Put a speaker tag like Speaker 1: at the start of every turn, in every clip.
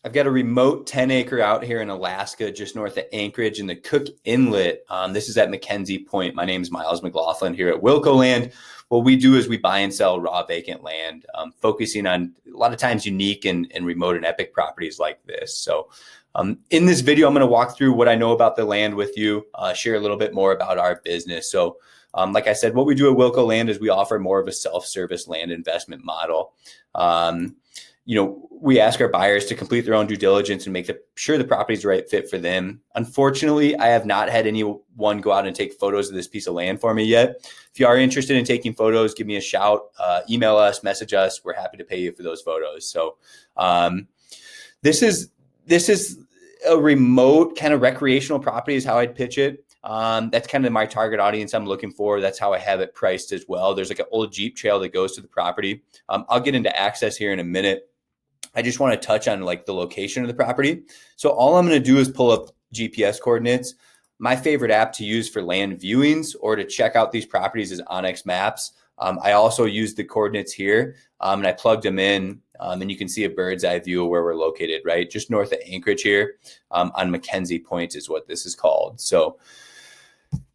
Speaker 1: I've got a remote 10-acre out here in Alaska, just north of Anchorage in the Cook Inlet. This is at McKenzie Point. My name is Miles McLaughlin here at Wilco Land. What we do is we buy and sell raw vacant land, focusing on a lot of times unique and remote and epic properties like this. So in this video, I'm going to walk through what I know about the land with you, share a little bit more about our business. So like I said, what we do at Wilco Land is we offer more of a self-service land investment model. We ask our buyers to complete their own due diligence and make sure the property is the right fit for them. Unfortunately, I have not had anyone go out and take photos of this piece of land for me yet. If you are interested in taking photos, give me a shout, email us, message us. We're happy to pay you for those photos. So this is a remote kind of recreational property is how I'd pitch it. That's kind of my target audience I'm looking for. That's how I have it priced as well. There's like an old Jeep trail that goes to the property. I'll get into access here in a minute. I just want to touch on like the location of the property. So all I'm going to do is pull up GPS coordinates. My favorite app to use for land viewings or to check out these properties is Onyx Maps. I also use the coordinates here and I plugged them in and you can see a bird's eye view of where we're located, right? Just north of Anchorage here on McKenzie Point is what this is called. So,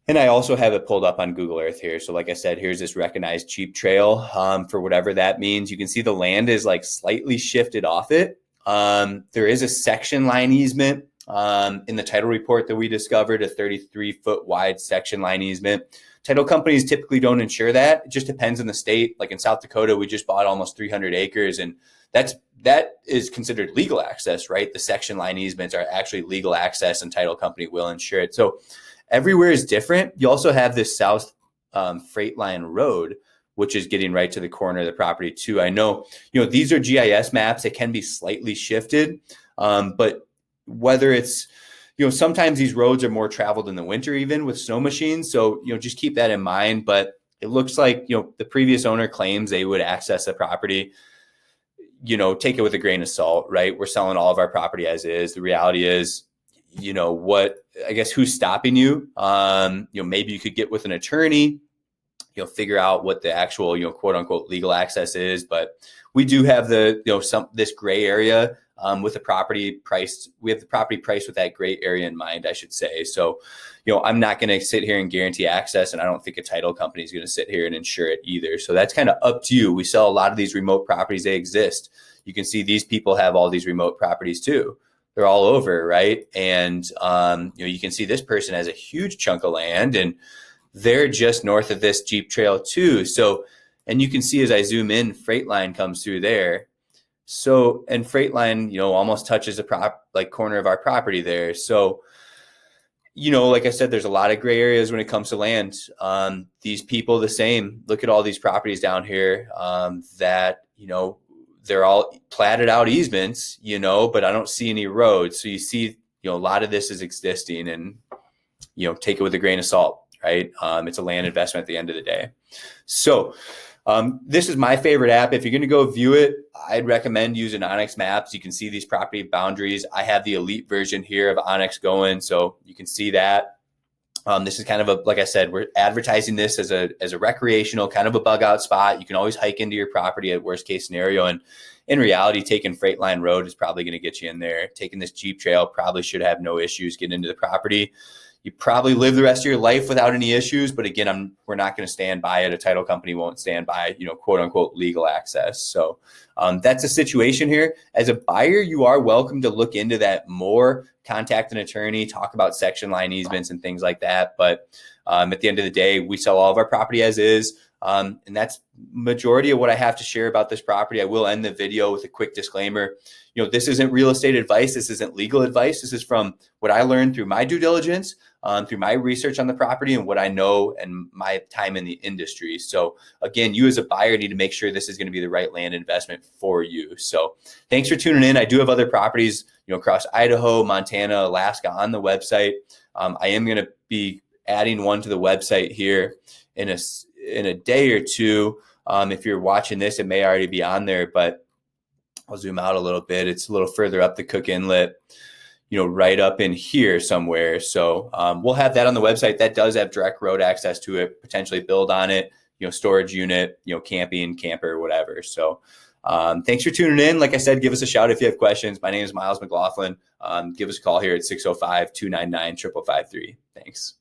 Speaker 1: and I also have it pulled up on Google Earth here. So like I said, here's this recognized Jeep trail for whatever that means. You can see the land is like slightly shifted off it. There is a section line easement in the title report that we discovered, a 33-foot wide section line easement. Title companies typically don't insure that. It just depends on the state. Like in South Dakota, we just bought almost 300 acres and that is considered legal access, right? The section line easements are actually legal access and title company will insure it. So everywhere is different. You also have this South Freight Line Road, which is getting right to the corner of the property too. I know, these are GIS maps. It can be slightly shifted, but whether it's, sometimes these roads are more traveled in the winter, even with snow machines. So, just keep that in mind. But it looks like, the previous owner claims they would access the property. Take it with a grain of salt, right? We're selling all of our property as is. The reality is, who's stopping you? Maybe you could get with an attorney, figure out what the actual, quote unquote legal access is. But we do have this gray area with the property priced. We have the property priced with that gray area in mind, I should say. So, I'm not going to sit here and guarantee access, and I don't think a title company is going to sit here and insure it either. So that's kind of up to you. We sell a lot of these remote properties. They exist. You can see these people have all these remote properties too. They're all over, right? And you can see this person has a huge chunk of land and they're just north of this Jeep trail too. So, and you can see as I zoom in, Freight Line comes through there. So, and Freight Line, almost touches the corner of our property there. So, like I said, there's a lot of gray areas when it comes to land. These people, the same. Look at all these properties down here that, they're all platted out easements, but I don't see any roads. So you see, a lot of this is existing and, take it with a grain of salt, right? It's a land investment at the end of the day. So this is my favorite app. If you're going to go view it, I'd recommend using Onyx Maps. You can see these property boundaries. I have the elite version here of Onyx going, so you can see that. This is kind of like I said, we're advertising this as a recreational kind of a bug out spot. You can always hike into your property at worst case scenario. And in reality, taking Freight Line Road is probably going to get you in there. Taking this Jeep trail probably should have no issues getting into the property. You probably live the rest of your life without any issues. But again, we're not going to stand by it. A title company won't stand by, quote unquote, legal access. So that's a situation here. As a buyer, you are welcome to look into that more, contact an attorney, talk about section line easements and things like that. But at the end of the day, we sell all of our property as is. And that's majority of what I have to share about this property. I will end the video with a quick disclaimer. This isn't real estate advice. This isn't legal advice. This is from what I learned through my due diligence, through my research on the property and what I know and my time in the industry. So again, you as a buyer need to make sure this is going to be the right land investment for you. So thanks for tuning in. I do have other properties, across Idaho, Montana, Alaska on the website. I am going to be adding one to the website here in a day or two. If you're watching this, it may already be on there, but I'll zoom out a little bit. It's a little further up the Cook Inlet, right up in here somewhere. So we'll have that on the website. That does have direct road access to it, potentially build on it, storage unit, camping, camper, whatever. So Thanks for tuning in. Like I said, give us a shout if you have questions. My name is Miles McLaughlin. Give us a call here at 605-299-5553. Thanks.